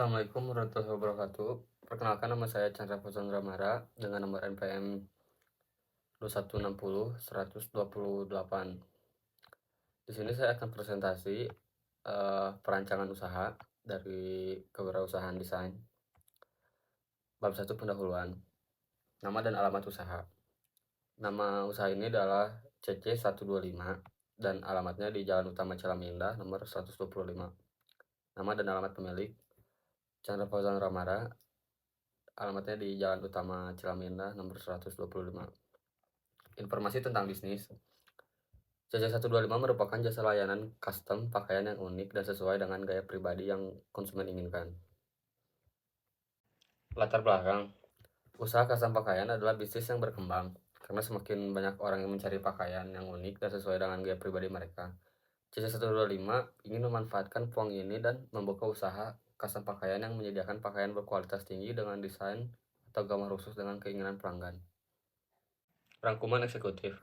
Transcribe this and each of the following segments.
Assalamualaikum warahmatullahi wabarakatuh. Perkenalkan, nama saya Chandra Fauzan Ramara dengan nomor NPM 2160 128. Di sini saya akan presentasi perancangan usaha dari kewirausahaan desain. Bab 1, pendahuluan. Nama dan alamat usaha. Nama usaha ini adalah CC125 dan alamatnya di Jalan Utama Cilaminda nomor 125. Nama dan alamat pemilik Chandra Fauzan Ramara, alamatnya di Jalan Utama Cilaminda nomor 125. Informasi tentang bisnis. CC125 merupakan jasa layanan custom pakaian yang unik dan sesuai dengan gaya pribadi yang konsumen inginkan. Latar belakang. Usaha custom pakaian adalah bisnis yang berkembang karena semakin banyak orang yang mencari pakaian yang unik dan sesuai dengan gaya pribadi mereka. CC125 ingin memanfaatkan peluang ini dan membuka usaha custom pakaian yang menyediakan pakaian berkualitas tinggi dengan desain atau gambar khusus dengan keinginan pelanggan. Rangkuman eksekutif.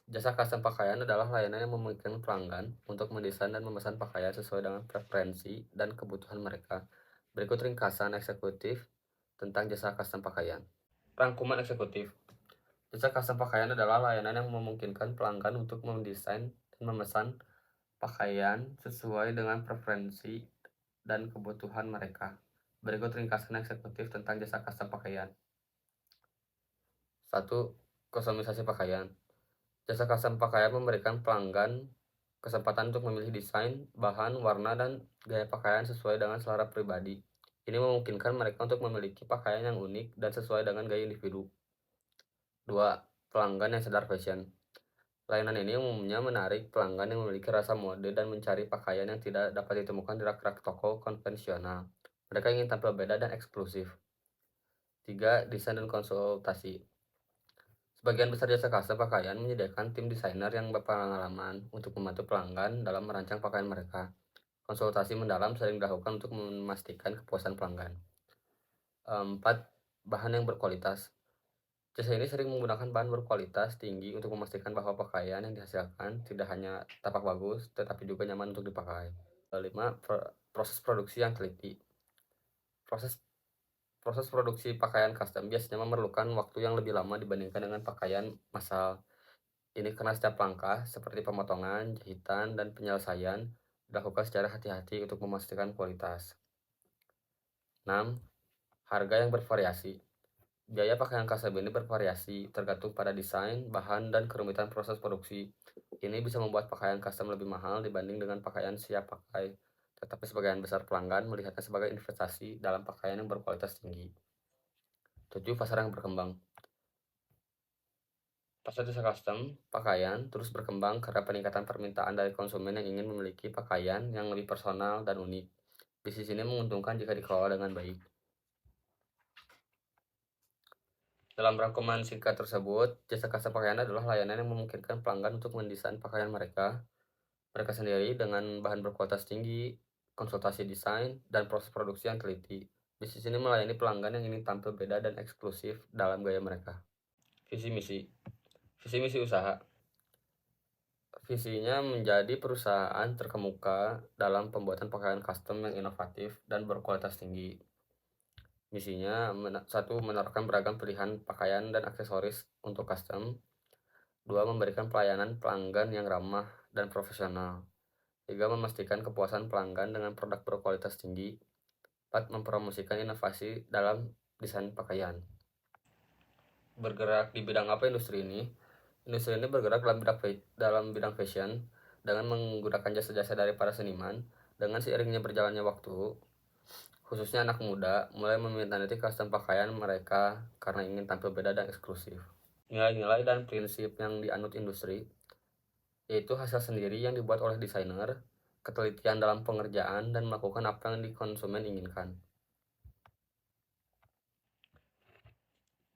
Jasa custom pakaian adalah layanan yang memungkinkan pelanggan untuk mendesain dan memesan pakaian sesuai dengan preferensi dan kebutuhan mereka. Berikut ringkasan eksekutif tentang jasa custom pakaian. Rangkuman eksekutif. Jasa custom pakaian adalah layanan yang memungkinkan pelanggan untuk mendesain dan memesan pakaian sesuai dengan preferensi dan kebutuhan mereka. Berikut ringkasan eksekutif tentang jasa custom pakaian. 1. Kustomisasi pakaian. Jasa custom pakaian memberikan pelanggan kesempatan untuk memilih desain, bahan, warna, dan gaya pakaian sesuai dengan selera pribadi. Ini memungkinkan mereka untuk memiliki pakaian yang unik dan sesuai dengan gaya individu. 2. Pelanggan yang sadar fashion. Layanan ini umumnya menarik pelanggan yang memiliki rasa mode dan mencari pakaian yang tidak dapat ditemukan di rak-rak toko konvensional. Mereka ingin tampil beda dan eksklusif. 3. Desain dan konsultasi. Sebagian besar jasa custom pakaian menyediakan tim desainer yang berpengalaman untuk membantu pelanggan dalam merancang pakaian mereka. Konsultasi mendalam sering dilakukan untuk memastikan kepuasan pelanggan. 4. Bahan yang berkualitas. Jasa ini sering menggunakan bahan berkualitas tinggi untuk memastikan bahwa pakaian yang dihasilkan tidak hanya tampak bagus, tetapi juga nyaman untuk dipakai. 5. Proses produksi yang teliti. Proses produksi pakaian custom biasanya memerlukan waktu yang lebih lama dibandingkan dengan pakaian massal. Ini karena setiap langkah, seperti pemotongan, jahitan, dan penyelesaian, dilakukan secara hati-hati untuk memastikan kualitas. 6. Harga yang bervariasi. Biaya pakaian custom ini bervariasi, tergantung pada desain, bahan, dan kerumitan proses produksi. Ini bisa membuat pakaian custom lebih mahal dibanding dengan pakaian siap pakai, tetapi sebagian besar pelanggan melihatnya sebagai investasi dalam pakaian yang berkualitas tinggi. 7. Pasar yang berkembang. Pasar jasa custom pakaian terus berkembang karena peningkatan permintaan dari konsumen yang ingin memiliki pakaian yang lebih personal dan unik. Bisnis ini menguntungkan jika dikelola dengan baik. Dalam rangkuman singkat tersebut, jasa custom pakaian adalah layanan yang memungkinkan pelanggan untuk mendesain pakaian mereka sendiri dengan bahan berkualitas tinggi, konsultasi desain, dan proses produksi yang teliti. Bisnis ini melayani pelanggan yang ingin tampil beda dan eksklusif dalam gaya mereka. Visi misi. Visi misi usaha. Visinya menjadi perusahaan terkemuka dalam pembuatan pakaian custom yang inovatif dan berkualitas tinggi. Misinya, 1. Menawarkan beragam pilihan pakaian dan aksesoris untuk custom. 2. Memberikan pelayanan pelanggan yang ramah dan profesional. 3. Memastikan kepuasan pelanggan dengan produk berkualitas tinggi. 4. Mempromosikan inovasi dalam desain pakaian. Bergerak di bidang apa industri ini? Industri ini bergerak dalam bidang fashion dengan menggunakan jasa-jasa dari para seniman. Dengan seiringnya berjalannya waktu, khususnya anak muda mulai meminati custom pakaian mereka karena ingin tampil beda dan eksklusif. Nilai-nilai dan prinsip yang dianut industri yaitu hasil sendiri yang dibuat oleh desainer, ketelitian dalam pengerjaan, dan melakukan apa yang konsumen inginkan.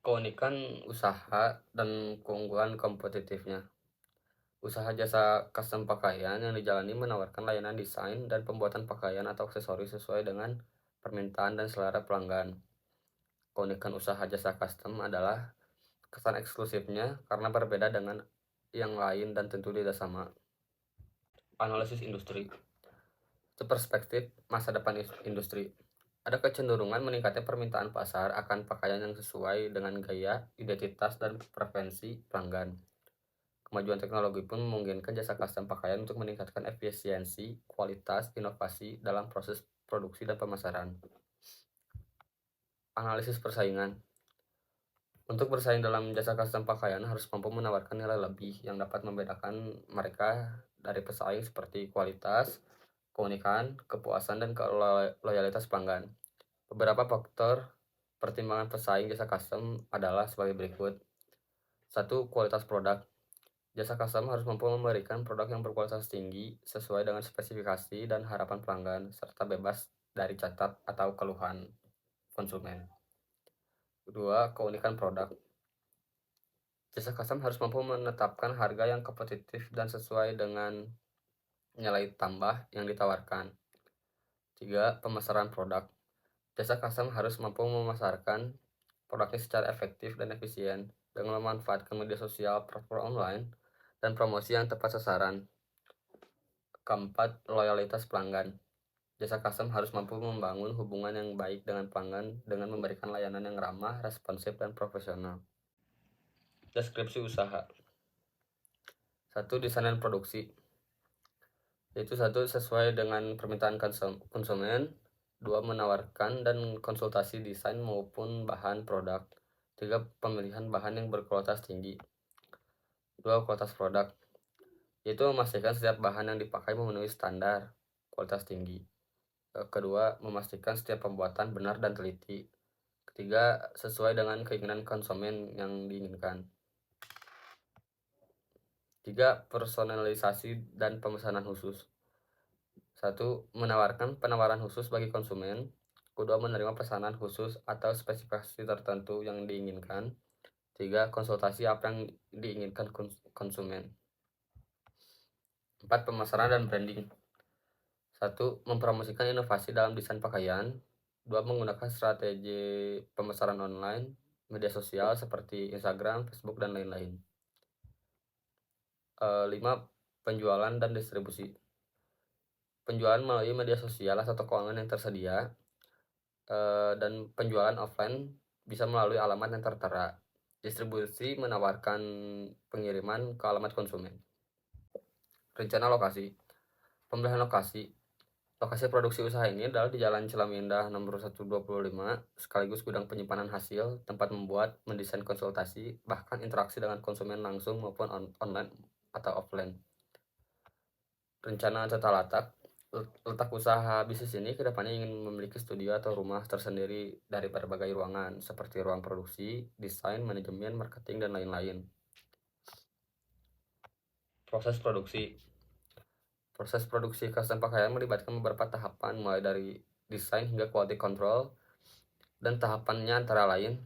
Keunikan usaha dan keunggulan kompetitifnya. Usaha jasa custom pakaian yang dijalani menawarkan layanan desain dan pembuatan pakaian atau aksesoris sesuai dengan permintaan dan selera pelanggan. Keunikan usaha jasa custom adalah kesan eksklusifnya karena berbeda dengan yang lain dan tentu tidak sama. Analisis industri. Itu perspektif masa depan industri. Ada kecenderungan meningkatnya permintaan pasar akan pakaian yang sesuai dengan gaya, identitas, dan preferensi pelanggan. Kemajuan teknologi pun memungkinkan jasa custom pakaian untuk meningkatkan efisiensi, kualitas, inovasi dalam proses produksi dan pemasaran. Analisis persaingan. Untuk bersaing dalam jasa custom pakaian harus mampu menawarkan nilai lebih yang dapat membedakan mereka dari pesaing seperti kualitas, keunikan, kepuasan, dan loyalitas pelanggan. Beberapa faktor pertimbangan pesaing jasa custom adalah sebagai berikut. 1. Kualitas produk. Jasa custom harus mampu memberikan produk yang berkualitas tinggi sesuai dengan spesifikasi dan harapan pelanggan, serta bebas dari cacat atau keluhan konsumen. 2. Keunikan produk. Jasa custom harus mampu menetapkan harga yang kompetitif dan sesuai dengan nilai tambah yang ditawarkan. 3. Pemasaran produk. Jasa custom harus mampu memasarkan produknya secara efektif dan efisien dengan memanfaatkan media sosial, platform online, dan promosi yang tepat sasaran. Keempat, loyalitas pelanggan. Jasa custom harus mampu membangun hubungan yang baik dengan pelanggan dengan memberikan layanan yang ramah, responsif, dan profesional. Deskripsi usaha. 1. Desain dan produksi. Yaitu 1. Sesuai dengan permintaan konsumen. 2. Menawarkan dan konsultasi desain maupun bahan produk. 3. Pemilihan bahan yang berkualitas tinggi. 2. Kualitas produk. Yaitu memastikan setiap bahan yang dipakai memenuhi standar kualitas tinggi. Kedua, memastikan setiap pembuatan benar dan teliti. Ketiga, sesuai dengan keinginan konsumen yang diinginkan. 3. Personalisasi dan pemesanan khusus. 1. Menawarkan penawaran khusus bagi konsumen. Kedua, menerima pesanan khusus atau spesifikasi tertentu yang diinginkan. 3. Konsultasi apa yang diinginkan konsumen. 4. Pemasaran dan branding. 1. Mempromosikan inovasi dalam desain pakaian. 2. Menggunakan strategi pemasaran online, media sosial seperti Instagram, Facebook, dan lain-lain. 5. Penjualan dan distribusi. Penjualan melalui media sosial atau toko online yang tersedia, dan penjualan offline bisa melalui alamat yang tertera. Distribusi menawarkan pengiriman ke alamat konsumen. Rencana lokasi. Pemilihan lokasi. Lokasi produksi usaha ini adalah di Jalan Cilamindah nomor 125, sekaligus gudang penyimpanan hasil, tempat membuat, mendesain, konsultasi, bahkan interaksi dengan konsumen langsung maupun online atau offline. Rencana tata letak usaha bisnis ini kedepannya ingin memiliki studio atau rumah tersendiri dari berbagai ruangan, seperti ruang produksi, desain, manajemen, marketing, dan lain-lain. Proses produksi. Proses produksi custom pakaian melibatkan beberapa tahapan, mulai dari desain hingga quality control, dan tahapannya antara lain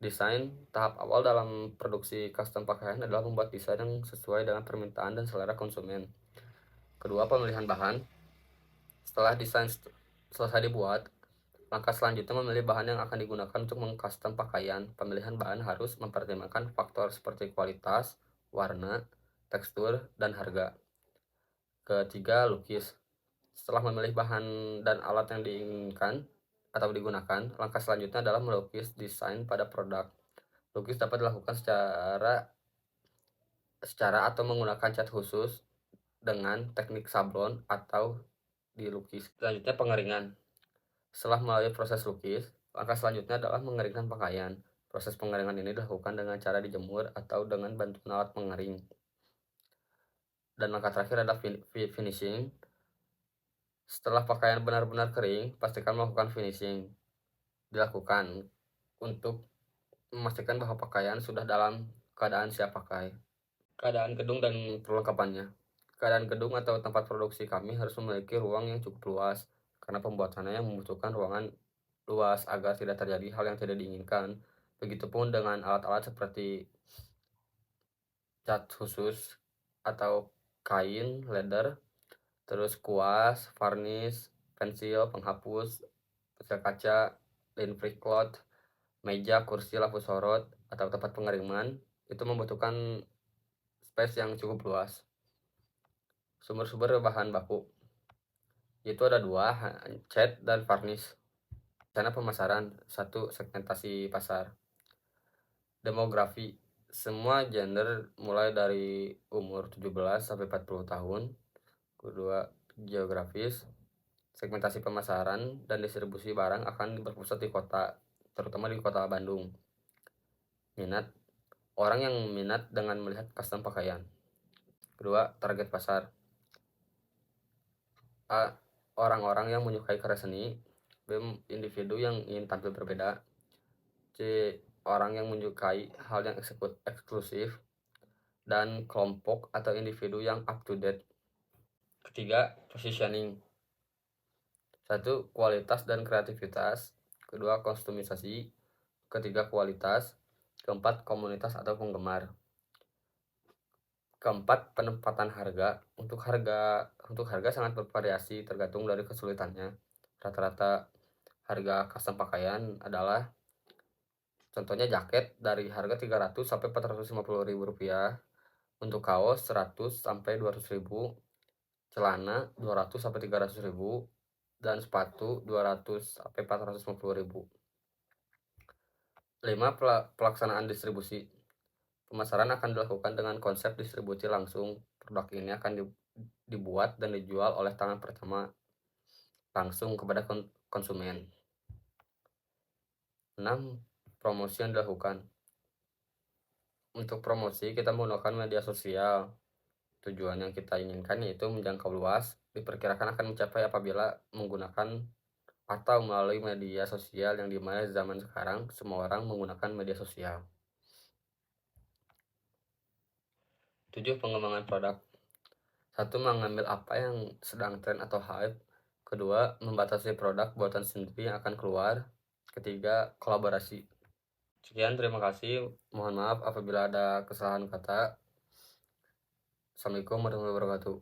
desain. Tahap awal dalam produksi custom pakaian adalah membuat desain yang sesuai dengan permintaan dan selera konsumen. Kedua, pemilihan bahan. Setelah desain selesai dibuat, langkah selanjutnya memilih bahan yang akan digunakan untuk mengcustom pakaian. Pemilihan bahan harus mempertimbangkan faktor seperti kualitas, warna, tekstur, dan harga. Ketiga, lukis. Setelah memilih bahan dan alat yang diinginkan atau digunakan, langkah selanjutnya adalah melukis desain pada produk. Lukis dapat dilakukan secara atau menggunakan cat khusus dengan teknik sablon atau dilukis. Selanjutnya, pengeringan. Setelah melalui proses lukis, langkah selanjutnya adalah mengeringkan pakaian. Proses pengeringan ini dilakukan dengan cara dijemur atau dengan bantuan alat pengering. Dan langkah terakhir adalah finishing. Setelah pakaian benar-benar kering, pastikan melakukan finishing. Dilakukan untuk memastikan bahwa pakaian sudah dalam keadaan siap pakai. Keadaan gedung dan perlengkapannya. Keadaan gedung atau tempat produksi kami harus memiliki ruang yang cukup luas, karena pembuatannya yang membutuhkan ruangan luas agar tidak terjadi hal yang tidak diinginkan. Begitupun dengan alat-alat seperti cat khusus atau kain, leather, terus kuas, varnish, pensil, penghapus, pensil kaca, lint free cloth, meja, kursi, lampu sorot, atau tempat pengeringan, itu membutuhkan space yang cukup luas. Sumber-sumber bahan baku itu ada dua, cat dan varnish. Rencana pemasaran. 1. Segmentasi pasar. Demografi. Semua gender mulai dari umur 17 sampai 40 tahun. Kedua, geografis. Segmentasi pemasaran dan distribusi barang akan berpusat di kota, terutama di kota Bandung. Minat. Orang yang minat dengan melihat custom pakaian. Kedua, target pasar. A. Orang-orang yang menyukai karya seni. B. Individu yang ingin tampil berbeda. C. Orang yang menyukai hal yang eksklusif. Dan kelompok atau individu yang up to date. Ketiga, positioning. 1. Kualitas dan kreativitas. Kedua, kostumisasi. Ketiga, kualitas. Keempat, komunitas atau penggemar. Keempat, penempatan harga. Untuk harga sangat bervariasi tergantung dari kesulitannya. Rata-rata harga custom pakaian adalah contohnya jaket dari harga 300 sampai 450 ribu rupiah. Untuk kaos 100 sampai 200 ribu. Celana 200 sampai 300 ribu. Dan sepatu 200 sampai 450 ribu. 5. Pelaksanaan distribusi. Pemasaran akan dilakukan dengan konsep distribusi langsung. Produk ini akan dibuat dan dijual oleh tangan pertama langsung kepada konsumen. 6. Promosi yang dilakukan. Untuk promosi kita menggunakan media sosial. Tujuan yang kita inginkan yaitu menjangkau luas. Diperkirakan akan mencapai apabila menggunakan atau melalui media sosial, yang dimana zaman sekarang semua orang menggunakan media sosial. 7. Pengembangan produk. 1. Mengambil apa yang sedang tren atau hype. Kedua, membatasi produk buatan sendiri yang akan keluar. Ketiga, kolaborasi. Sekian, terima kasih. Mohon maaf apabila ada kesalahan kata. Assalamualaikum warahmatullahi wabarakatuh.